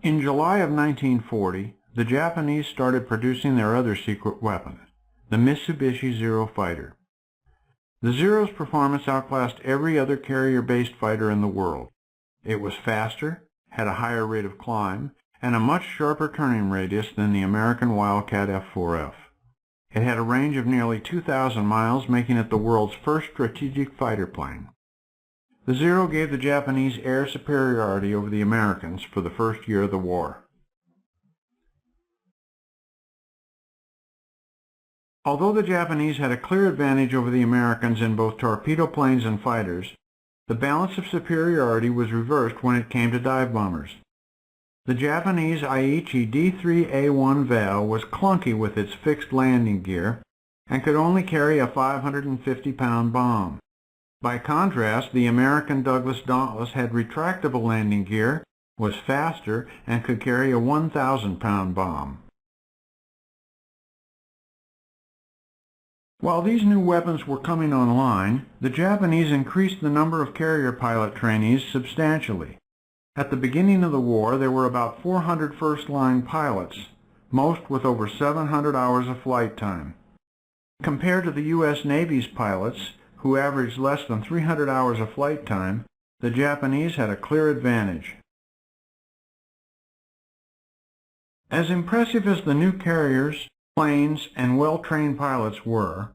In July of 1940, the Japanese started producing their other secret weapon, the Mitsubishi Zero fighter. The Zero's performance outclassed every other carrier-based fighter in the world. It was faster, had a higher rate of climb, and a much sharper turning radius than the American Wildcat F-4F. It had a range of nearly 2,000 miles, making it the world's first strategic fighter plane. The Zero gave the Japanese air superiority over the Americans for the first year of the war. Although the Japanese had a clear advantage over the Americans in both torpedo planes and fighters, the balance of superiority was reversed when it came to dive bombers. The Japanese Aichi D3A1 Val was clunky with its fixed landing gear and could only carry a 550-pound bomb. By contrast, the American Douglas Dauntless had retractable landing gear, was faster, and could carry a 1,000-pound bomb. While these new weapons were coming online, the Japanese increased the number of carrier pilot trainees substantially. At the beginning of the war, there were about 400 first-line pilots, most with over 700 hours of flight time. Compared to the U.S. Navy's pilots, who averaged less than 300 hours of flight time, the Japanese had a clear advantage. As impressive as the new carriers, planes, and well-trained pilots were,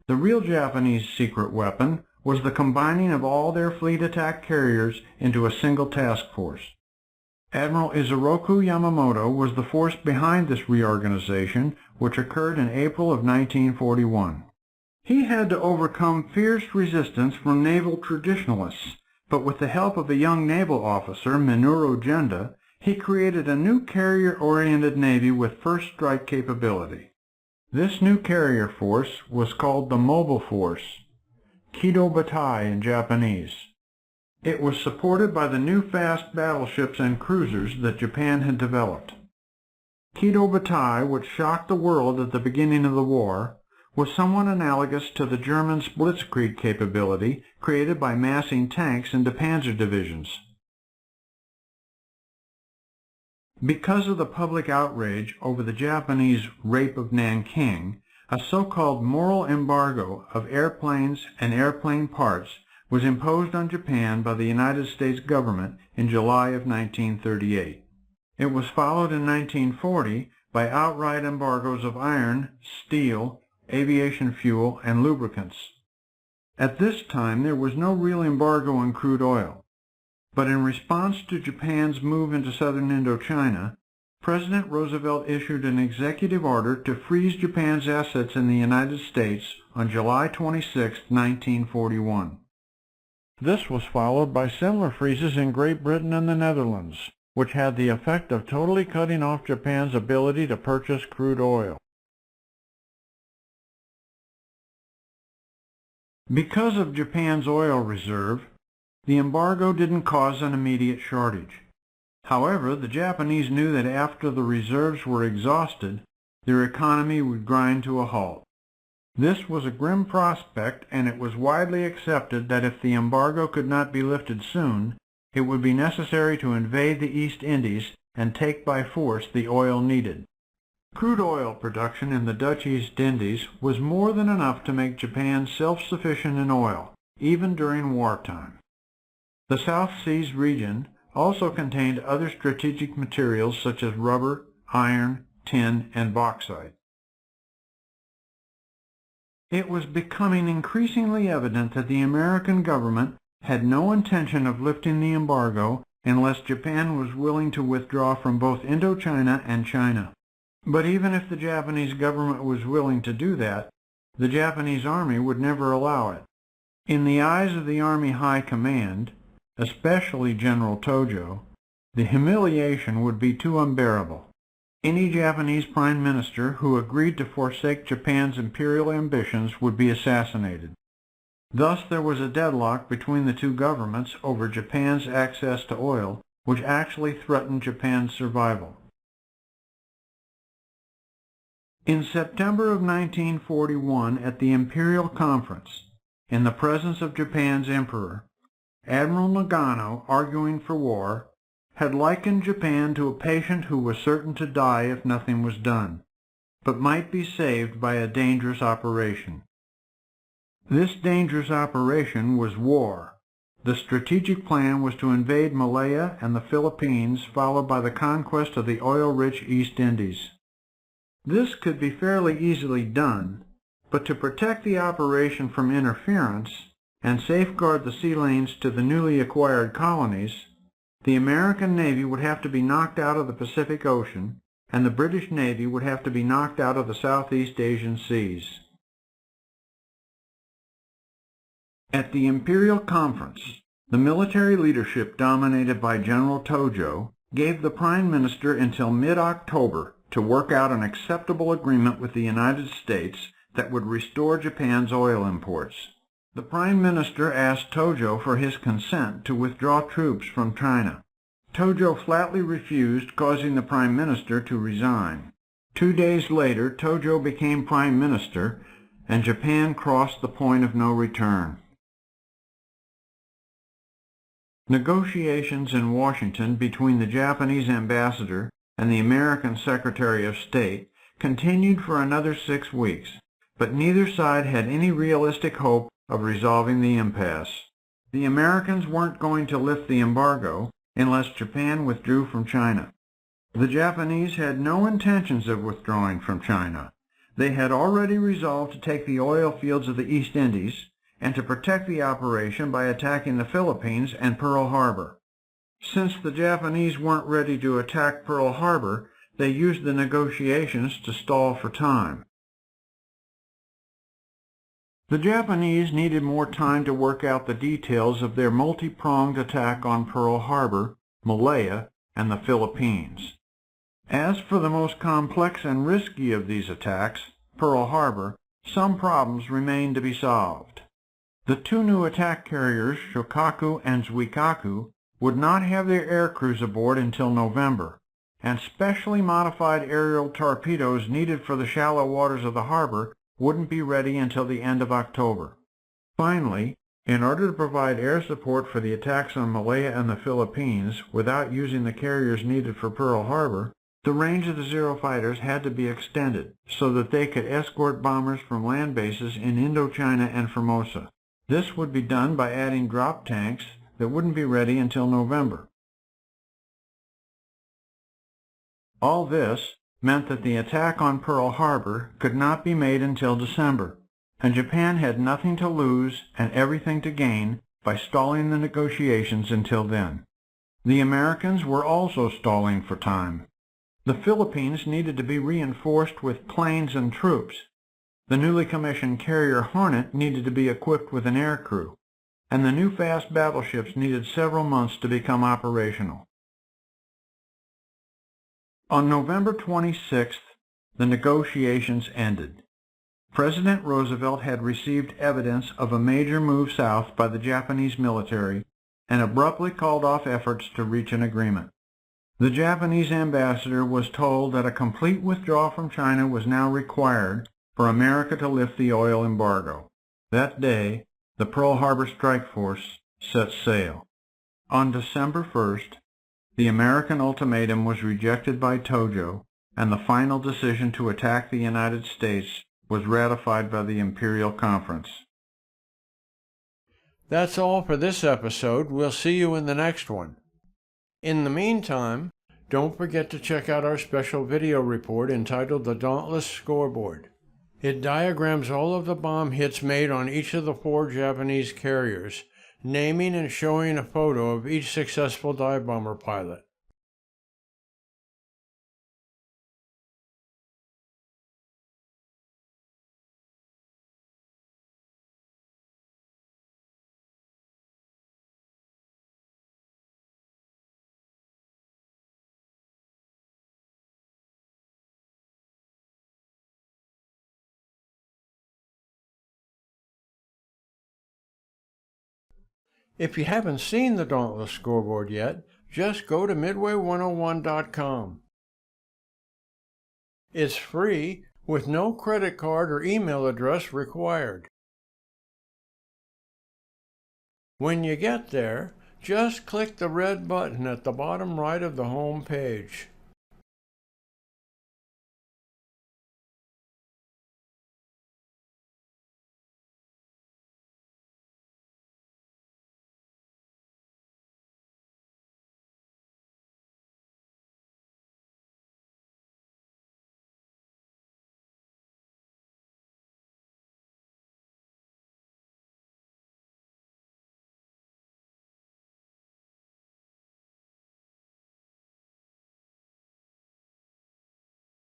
the real Japanese secret weapon was the combining of all their fleet attack carriers into a single task force. Admiral Isoroku Yamamoto was the force behind this reorganization, which occurred in April of 1941. He had to overcome fierce resistance from naval traditionalists, but with the help of a young naval officer, Minoru Genda, he created a new carrier-oriented navy with first strike capability. This new carrier force was called the Mobile Force, Kido Batai in Japanese. It was supported by the new fast battleships and cruisers that Japan had developed. Kido Batai, which shocked the world at the beginning of the war, was somewhat analogous to the Germans' blitzkrieg capability created by massing tanks into panzer divisions. Because of the public outrage over the Japanese rape of Nanking, a so-called moral embargo of airplanes and airplane parts was imposed on Japan by the United States government in July of 1938. It was followed in 1940 by outright embargoes of iron, steel, aviation fuel, and lubricants. At this time, there was no real embargo on crude oil. But in response to Japan's move into southern Indochina, President Roosevelt issued an executive order to freeze Japan's assets in the United States on July 26, 1941. This was followed by similar freezes in Great Britain and the Netherlands, which had the effect of totally cutting off Japan's ability to purchase crude oil. Because of Japan's oil reserve, the embargo didn't cause an immediate shortage. However, the Japanese knew that after the reserves were exhausted, their economy would grind to a halt. This was a grim prospect, and it was widely accepted that if the embargo could not be lifted soon, it would be necessary to invade the East Indies and take by force the oil needed. Crude oil production in the Dutch East Indies was more than enough to make Japan self-sufficient in oil, even during wartime. The South Seas region also contained other strategic materials such as rubber, iron, tin, and bauxite. It was becoming increasingly evident that the American government had no intention of lifting the embargo unless Japan was willing to withdraw from both Indochina and China. But even if the Japanese government was willing to do that, the Japanese Army would never allow it. In the eyes of the Army High Command, especially General Tojo, the humiliation would be too unbearable. Any Japanese prime minister who agreed to forsake Japan's imperial ambitions would be assassinated. Thus there was a deadlock between the two governments over Japan's access to oil, which actually threatened Japan's survival. In September of 1941, at the Imperial Conference, in the presence of Japan's emperor, Admiral Nagano, arguing for war, had likened Japan to a patient who was certain to die if nothing was done, but might be saved by a dangerous operation. This dangerous operation was war. The strategic plan was to invade Malaya and the Philippines, followed by the conquest of the oil-rich East Indies. This could be fairly easily done, but to protect the operation from interference and safeguard the sea lanes to the newly acquired colonies, the American Navy would have to be knocked out of the Pacific Ocean, and the British Navy would have to be knocked out of the Southeast Asian seas. At the Imperial Conference, the military leadership dominated by General Tojo gave the Prime Minister until mid-October to work out an acceptable agreement with the United States that would restore Japan's oil imports. The Prime Minister asked Tojo for his consent to withdraw troops from China. Tojo flatly refused, causing the Prime Minister to resign. 2 days later, Tojo became Prime Minister, and Japan crossed the point of no return. Negotiations in Washington between the Japanese ambassador and the American Secretary of State continued for another 6 weeks, but neither side had any realistic hope of resolving the impasse. The Americans weren't going to lift the embargo unless Japan withdrew from China. The Japanese had no intentions of withdrawing from China. They had already resolved to take the oil fields of the East Indies and to protect the operation by attacking the Philippines and Pearl Harbor. Since the Japanese weren't ready to attack Pearl Harbor, they used the negotiations to stall for time. The Japanese needed more time to work out the details of their multi-pronged attack on Pearl Harbor, Malaya, and the Philippines. As for the most complex and risky of these attacks, Pearl Harbor, some problems remained to be solved. The 2 new attack carriers, Shokaku and Zuikaku, would not have their air crews aboard until November, and specially modified aerial torpedoes needed for the shallow waters of the harbor wouldn't be ready until the end of October. Finally, in order to provide air support for the attacks on Malaya and the Philippines without using the carriers needed for Pearl Harbor, the range of the Zero fighters had to be extended so that they could escort bombers from land bases in Indochina and Formosa. This would be done by adding drop tanks that wouldn't be ready until November. All this meant that the attack on Pearl Harbor could not be made until December, and Japan had nothing to lose and everything to gain by stalling the negotiations until then. The Americans were also stalling for time. The Philippines needed to be reinforced with planes and troops. The newly commissioned carrier Hornet needed to be equipped with an air crew, and the new fast battleships needed several months to become operational. On November 26th, the negotiations ended. President Roosevelt had received evidence of a major move south by the Japanese military and abruptly called off efforts to reach an agreement. The Japanese ambassador was told that a complete withdrawal from China was now required for America to lift the oil embargo. That day, the Pearl Harbor Strike Force set sail. On December 1st, the American ultimatum was rejected by Tojo, and the final decision to attack the United States was ratified by the Imperial Conference. That's all for this episode. We'll see you in the next one. In the meantime, don't forget to check out our special video report entitled The Dauntless Scoreboard. It diagrams all of the bomb hits made on each of the 4 Japanese carriers, naming and showing a photo of each successful dive bomber pilot. If you haven't seen the Dauntless Scoreboard yet, just go to midway101.com. It's free with no credit card or email address required. When you get there, just click the red button at the bottom right of the home page.